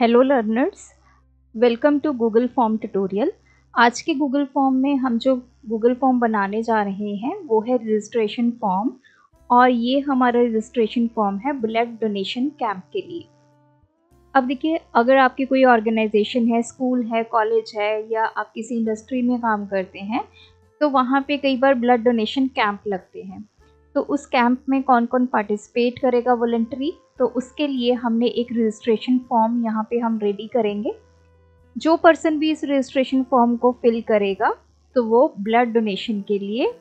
Hello learners, welcome to Google form tutorial. आज के Google form में हम जो गूगल फॉर्म बनाने जा रहे हैं वो है रजिस्ट्रेशन फॉर्म। और ये हमारा रजिस्ट्रेशन फॉर्म है ब्लड डोनेशन कैंप के लिए। अब देखिए, अगर आपकी कोई ऑर्गेनाइजेशन है, स्कूल है, कॉलेज है या आप किसी इंडस्ट्री में काम करते हैं तो वहाँ पे कई बार ब्लड डोनेशन कैंप लगते हैं। तो उस कैंप में कौन कौन पार्टिसिपेट करेगा वॉलंटरी, तो उसके लिए हमने एक रजिस्ट्रेशन फॉर्म यहाँ पे हम रेडी करेंगे। जो पर्सन भी इस रजिस्ट्रेशन फॉर्म को फिल करेगा तो वो ब्लड डोनेशन के लिए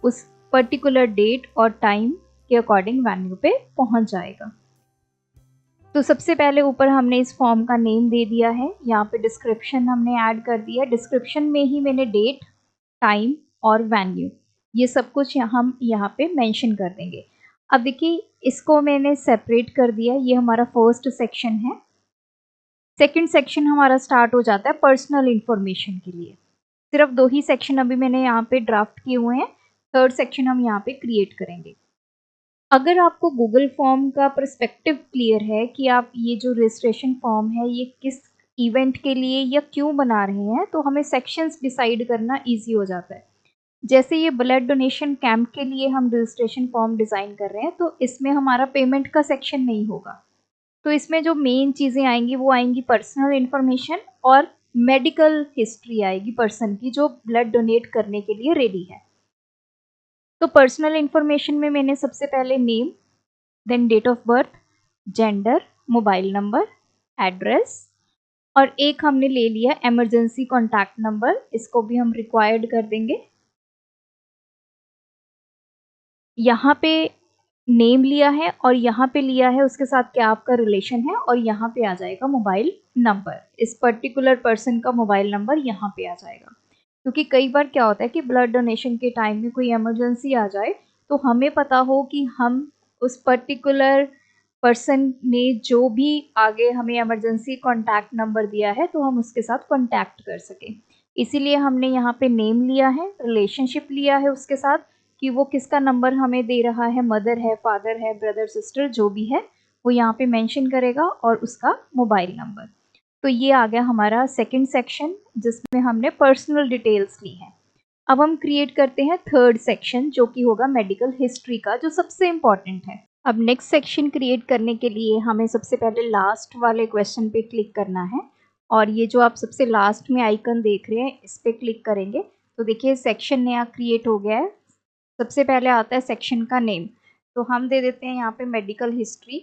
उस पर्टिकुलर डेट और टाइम के अकॉर्डिंग वेन्यू पे पहुंच जाएगा। तो सबसे पहले ऊपर हमने इस फॉर्म का नेम दे दिया है, यहाँ पे डिस्क्रिप्शन हमने ऐड कर दिया। डिस्क्रिप्शन में ही मैंने डेट, टाइम और वेन्यू ये सब कुछ हम यहाँ पे मेंशन कर देंगे। अब देखिए, इसको मैंने सेपरेट कर दिया। ये हमारा फर्स्ट सेक्शन है। सेकंड सेक्शन हमारा स्टार्ट हो जाता है पर्सनल इंफॉर्मेशन के लिए। सिर्फ 2 ही सेक्शन अभी मैंने यहाँ पे ड्राफ्ट किए हुए हैं। थर्ड सेक्शन हम यहाँ पे क्रिएट करेंगे। अगर आपको गूगल फॉर्म का पर्सपेक्टिव क्लियर है कि आप ये जो रजिस्ट्रेशन फॉर्म है ये किस इवेंट के लिए या क्यों बना रहे हैं, तो हमें सेक्शंस डिसाइड करना इजी हो जाता है। जैसे ये ब्लड डोनेशन कैंप के लिए हम रजिस्ट्रेशन फॉर्म डिज़ाइन कर रहे हैं, तो इसमें हमारा पेमेंट का सेक्शन नहीं होगा। तो इसमें जो मेन चीज़ें आएंगी वो आएंगी पर्सनल इन्फॉर्मेशन और मेडिकल हिस्ट्री आएगी पर्सन की जो ब्लड डोनेट करने के लिए रेडी है। तो पर्सनल इन्फॉर्मेशन में मैंने सबसे पहले name, then date of birth, gender, mobile number, address और एक हमने ले लिया इमरजेंसी कॉन्टैक्ट नंबर, इसको भी हम रिक्वायर्ड कर देंगे। यहाँ पे नेम लिया है और यहाँ पे लिया है उसके साथ क्या आपका रिलेशन है, और यहाँ पे आ जाएगा मोबाइल नंबर। इस पर्टिकुलर पर्सन का मोबाइल नंबर यहाँ पे आ जाएगा। क्योंकि कई बार क्या होता है कि ब्लड डोनेशन के टाइम में कोई इमरजेंसी आ जाए तो हमें पता हो कि हम उस पर्टिकुलर पर्सन ने जो भी आगे हमें इमरजेंसी कॉन्टैक्ट नंबर दिया है तो हम उसके साथ कॉन्टैक्ट कर सकें। इसीलिए हमने यहाँ पे नेम लिया है, रिलेशनशिप लिया है उसके साथ कि वो किसका नंबर हमें दे रहा है, मदर है, फादर है, ब्रदर, सिस्टर, जो भी है वो यहाँ पे मेंशन करेगा और उसका मोबाइल नंबर। तो ये आ गया हमारा सेकंड सेक्शन जिसमें हमने पर्सनल डिटेल्स ली हैं। अब हम क्रिएट करते हैं थर्ड सेक्शन जो कि होगा मेडिकल हिस्ट्री का, जो सबसे इम्पॉर्टेंट है। अब नेक्स्ट सेक्शन क्रिएट करने के लिए हमें सबसे पहले लास्ट वाले क्वेश्चन पे क्लिक करना है, और ये जो आप सबसे लास्ट में आइकन देख रहे हैं इस पर क्लिक करेंगे तो देखिए सेक्शन नया क्रिएट हो गया है। सबसे पहले आता है सेक्शन का नेम, तो हम दे देते हैं यहाँ पे मेडिकल हिस्ट्री।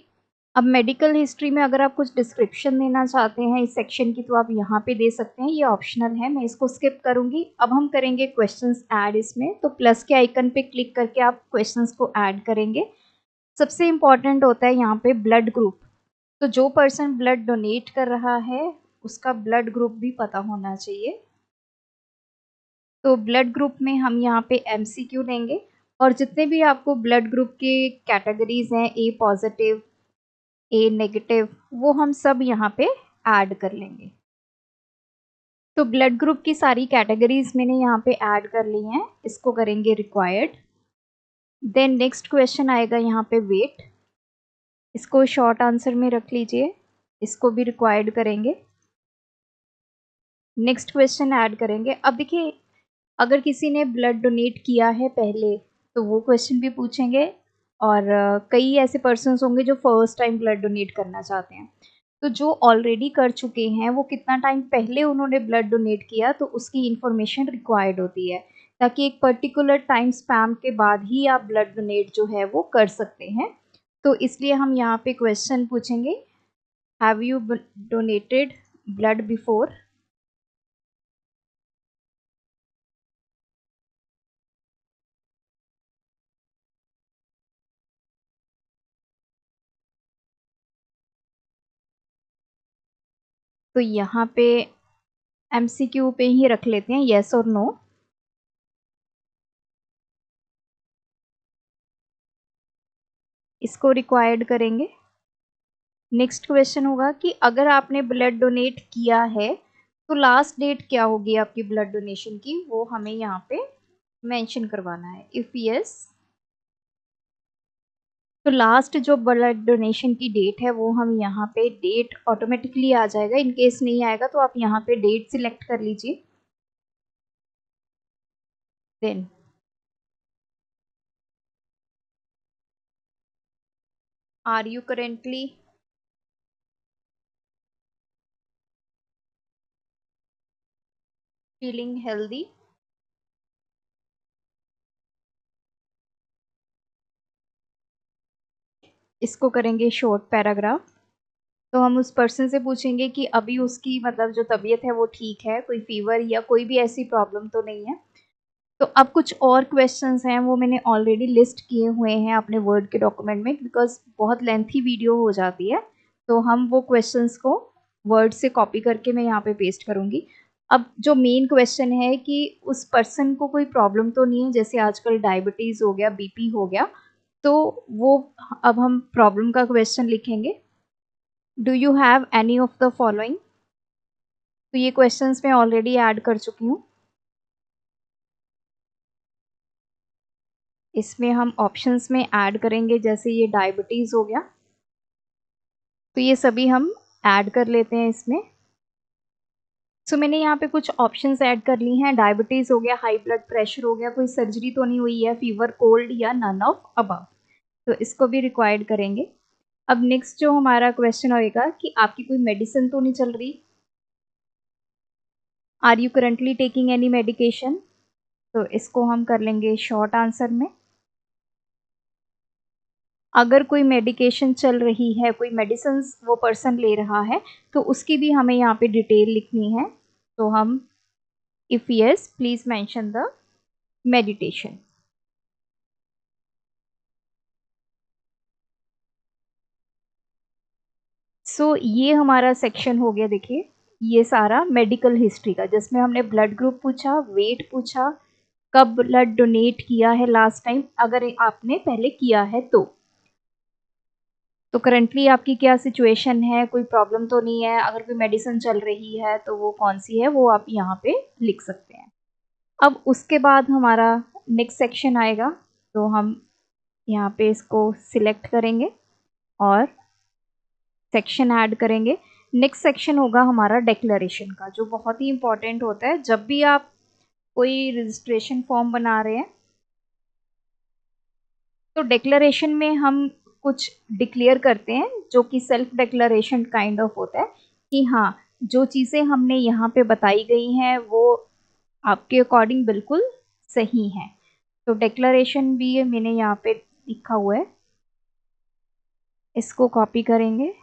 अब मेडिकल हिस्ट्री में अगर आप कुछ डिस्क्रिप्शन देना चाहते हैं इस सेक्शन की तो आप यहाँ पे दे सकते हैं, ये ऑप्शनल है, मैं इसको स्किप करूँगी। अब हम करेंगे क्वेश्चंस ऐड इसमें, तो प्लस के आइकन पे क्लिक करके आप क्वेश्चंस को ऐड करेंगे। सबसे इम्पॉर्टेंट होता है यहाँ पे ब्लड ग्रुप, तो जो पर्सन ब्लड डोनेट कर रहा है उसका ब्लड ग्रुप भी पता होना चाहिए। तो ब्लड ग्रुप में हम यहाँ पे MCQ देंगे, और जितने भी आपको ब्लड ग्रुप के कैटेगरीज हैं, ए पॉजिटिव, ए नेगेटिव, वो हम सब यहाँ पे ऐड कर लेंगे। तो ब्लड ग्रुप की सारी कैटेगरीज मैंने यहाँ पे ऐड कर ली हैं, इसको करेंगे रिक्वायर्ड। देन नेक्स्ट क्वेश्चन आएगा यहाँ पे वेट, इसको शॉर्ट आंसर में रख लीजिए, इसको भी रिक्वायर्ड करेंगे। नेक्स्ट क्वेश्चन ऐड करेंगे। अब देखिए, अगर किसी ने ब्लड डोनेट किया है पहले तो वो क्वेश्चन भी पूछेंगे, और कई ऐसे पर्सन्स होंगे जो फर्स्ट टाइम ब्लड डोनेट करना चाहते हैं। तो जो ऑलरेडी कर चुके हैं वो कितना टाइम पहले उन्होंने ब्लड डोनेट किया तो उसकी इंफॉर्मेशन रिक्वायर्ड होती है, ताकि एक पर्टिकुलर टाइम स्पैम के बाद ही आप ब्लड डोनेट जो है वो कर सकते हैं। तो इसलिए हम यहाँ पे क्वेश्चन पूछेंगे, have you donated blood before. तो यहाँ पे MCQ पे ही रख लेते हैं, येस और नो। इसको रिक्वायर्ड करेंगे। नेक्स्ट क्वेश्चन होगा कि अगर आपने ब्लड डोनेट किया है तो लास्ट डेट क्या होगी आपकी ब्लड डोनेशन की, वो हमें यहाँ पे मेंशन करवाना है। इफ यस तो लास्ट जो ब्लड डोनेशन की डेट है वो हम यहाँ पे डेट ऑटोमेटिकली आ जाएगा। इन केस नहीं आएगा तो आप यहाँ पे डेट सिलेक्ट कर लीजिए। Then are you currently feeling healthy? इसको करेंगे शॉर्ट पैराग्राफ। तो हम उस पर्सन से पूछेंगे कि अभी उसकी मतलब जो तबीयत है वो ठीक है, कोई फीवर या कोई भी ऐसी प्रॉब्लम तो नहीं है। तो अब कुछ और क्वेश्चंस हैं वो मैंने ऑलरेडी लिस्ट किए हुए हैं अपने वर्ड के डॉक्यूमेंट में, बिकॉज बहुत लेंथी वीडियो हो जाती है। तो हम वो क्वेश्चंस को वर्ड से कॉपी करके मैं यहाँ पे पेस्ट करूँगी। अब जो मेन क्वेश्चन है कि उस पर्सन को कोई प्रॉब्लम तो नहीं है, जैसे आजकल डायबिटीज़ हो गया, बीपी हो गया, तो वो अब हम प्रॉब्लम का क्वेश्चन लिखेंगे। Do you have any of the following? तो ये क्वेश्चंस मैं ऑलरेडी ऐड कर चुकी हूँ। इसमें हम ऑप्शंस में ऐड करेंगे, जैसे ये डायबिटीज़ हो गया, तो ये सभी हम ऐड कर लेते हैं इसमें। सो मैंने यहाँ पे कुछ ऑप्शंस ऐड कर ली हैं। डायबिटीज़ हो गया, हाई ब्लड प्रेशर हो गया, कोई सर्जरी तो नहीं हुई है, फीवर, कोल्ड या नन ऑफ अबव, तो इसको भी रिक्वायर्ड करेंगे। अब नेक्स्ट जो हमारा क्वेश्चन होएगा कि आपकी कोई मेडिसिन तो नहीं चल रही? Are you currently taking any medication? तो इसको हम कर लेंगे शॉर्ट आंसर में। अगर कोई मेडिकेशन चल रही है, कोई मेडिसिन वो पर्सन ले रहा है, तो उसकी भी हमें यहाँ पे डिटेल लिखनी है। तो हम if yes please mention the medication. So ये हमारा सेक्शन हो गया। देखिए ये सारा मेडिकल हिस्ट्री का, जिसमें हमने ब्लड ग्रुप पूछा, वेट पूछा, कब ब्लड डोनेट किया है लास्ट टाइम, अगर आपने पहले किया है तो करंटली आपकी क्या सिचुएशन है, कोई प्रॉब्लम तो नहीं है, अगर कोई मेडिसिन चल रही है तो वो कौन सी है वो आप यहाँ पे लिख सकते हैं। अब उसके बाद हमारा नेक्स्ट सेक्शन आएगा, तो हम यहाँ पे इसको सिलेक्ट करेंगे और सेक्शन ऐड करेंगे। नेक्स्ट सेक्शन होगा हमारा डिक्लेरेशन का, जो बहुत ही इंपॉर्टेंट होता है। जब भी आप कोई रजिस्ट्रेशन फॉर्म बना रहे हैं तो डिक्लेरेशन में हम कुछ डिक्लेयर करते हैं, जो कि सेल्फ डिक्लेरेशन काइंड ऑफ होता है कि हाँ, जो चीज़ें हमने यहाँ पे बताई गई हैं वो आपके अकॉर्डिंग बिल्कुल सही हैं। तो डिक्लेरेशन भी मैंने यहाँ पे लिखा हुआ है, इसको कॉपी करेंगे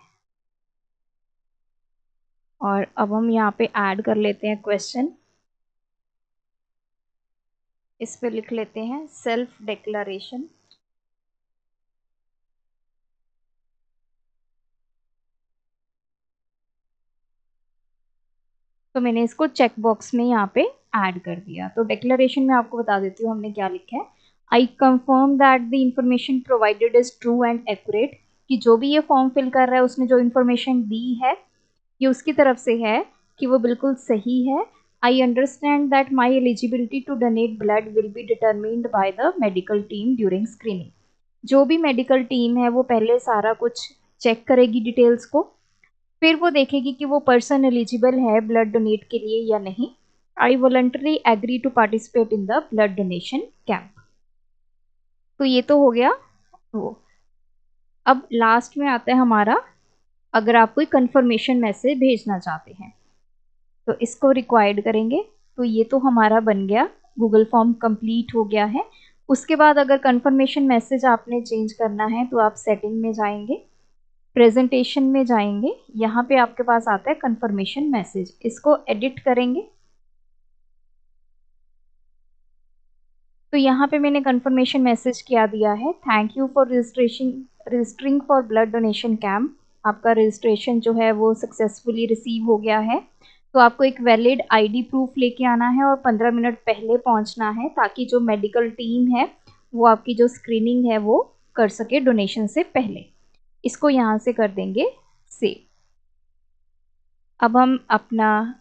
और अब हम यहाँ पे ऐड कर लेते हैं क्वेश्चन। इस पे लिख लेते हैं सेल्फ डिक्लेरेशन। तो मैंने इसको चेक बॉक्स में यहाँ पे ऐड कर दिया। तो डिक्लेरेशन में आपको बता देती हूँ हमने क्या लिखा है। I confirm that the information provided is true and accurate, कि जो भी ये फॉर्म फिल कर रहा है उसने जो इन्फॉर्मेशन दी है ये उसकी तरफ से है कि वो बिल्कुल सही है। I understand that my eligibility to donate blood will be determined by the medical team during screening. जो भी मेडिकल टीम है वो पहले सारा कुछ चेक करेगी डिटेल्स को, फिर वो देखेगी कि वो पर्सन एलिजिबल है ब्लड डोनेट के लिए या नहीं। I voluntary agree to participate in the blood donation camp. तो ये तो हो गया वो। अब लास्ट में आता है हमारा, अगर आप कोई कंफर्मेशन मैसेज भेजना चाहते हैं तो इसको रिक्वायर्ड करेंगे। तो ये तो हमारा बन गया, गूगल फॉर्म कंप्लीट हो गया है। उसके बाद अगर कंफर्मेशन मैसेज आपने चेंज करना है तो आप सेटिंग में जाएंगे, प्रेजेंटेशन में जाएंगे, यहाँ पे आपके पास आता है कंफर्मेशन मैसेज, इसको एडिट करेंगे। तो यहाँ पे मैंने कंफर्मेशन मैसेज क्या दिया है, thank you for registering for blood donation camp. आपका रजिस्ट्रेशन जो है वो सक्सेसफुली रिसीव हो गया है। तो आपको एक वैलिड आईडी प्रूफ लेके आना है और 15 मिनट पहले पहुंचना है, ताकि जो मेडिकल टीम है वो आपकी जो स्क्रीनिंग है वो कर सके डोनेशन से पहले। इसको यहाँ से कर देंगे सेव। अब हम अपना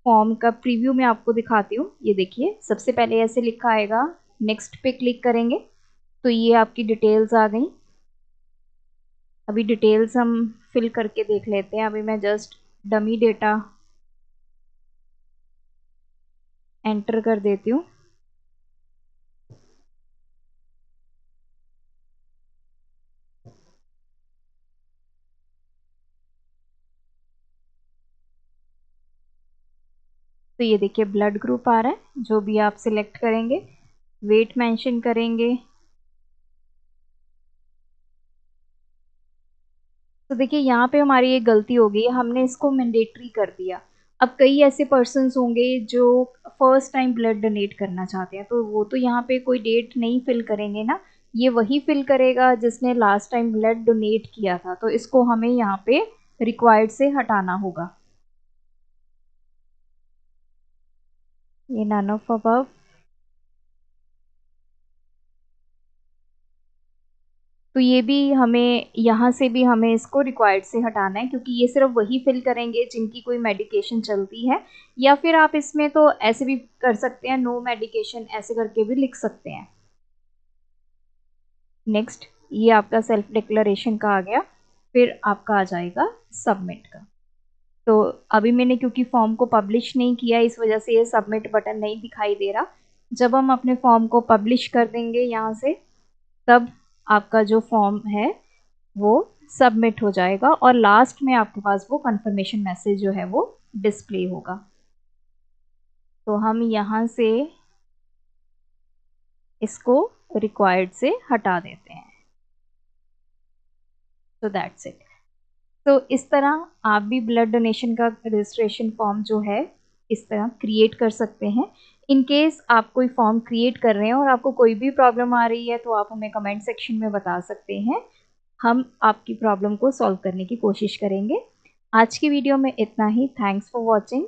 फॉर्म का प्रीव्यू में आपको दिखाती हूँ। ये देखिए सबसे पहले ऐसे लिखा आएगा, नेक्स्ट पे क्लिक करेंगे तो ये आपकी डिटेल्स आ गई। अभी डिटेल्स हम फिल करके देख लेते हैं। अभी मैं जस्ट डमी डेटा एंटर कर देती हूँ। तो ये देखिए ब्लड ग्रुप आ रहा है, जो भी आप सिलेक्ट करेंगे। वेट मेंशन करेंगे। तो देखिए यहाँ पे हमारी एक गलती हो गई, हमने इसको मैंडेटरी कर दिया। अब कई ऐसे पर्सन्स होंगे जो फर्स्ट टाइम ब्लड डोनेट करना चाहते हैं, तो वो तो यहाँ पे कोई डेट नहीं फिल करेंगे ना, ये वही फिल करेगा जिसने लास्ट टाइम ब्लड डोनेट किया था। तो इसको हमें यहाँ पे रिक्वायर्ड से हटाना होगा। ये नन ऑफ अबव। तो ये भी हमें यहाँ से भी हमें इसको रिक्वायर्ड से हटाना है, क्योंकि ये सिर्फ वही फिल करेंगे जिनकी कोई मेडिकेशन चलती है। या फिर आप इसमें तो ऐसे भी कर सकते हैं, नो मेडिकेशन ऐसे करके भी लिख सकते हैं। नेक्स्ट, ये आपका सेल्फ डिक्लेरेशन का आ गया। फिर आपका आ जाएगा सबमिट का। तो अभी मैंने क्योंकि फॉर्म को पब्लिश नहीं किया, इस वजह से ये सबमिट बटन नहीं दिखाई दे रहा। जब हम अपने फॉर्म को पब्लिश कर देंगे यहाँ से, तब आपका जो फॉर्म है वो सबमिट हो जाएगा और लास्ट में आपके पास वो कंफर्मेशन मैसेज जो है वो डिस्प्ले होगा। तो हम यहाँ से इसको रिक्वायर्ड से हटा देते हैं। तो दैट्स इट। तो इस तरह आप भी ब्लड डोनेशन का रजिस्ट्रेशन फॉर्म जो है इस तरह क्रिएट कर सकते हैं। इन केस आप कोई फॉर्म क्रिएट कर रहे हैं और आपको कोई भी प्रॉब्लम आ रही है, तो आप हमें कमेंट सेक्शन में बता सकते हैं। हम आपकी प्रॉब्लम को सॉल्व करने की कोशिश करेंगे। आज की वीडियो में इतना ही। Thanks for watching.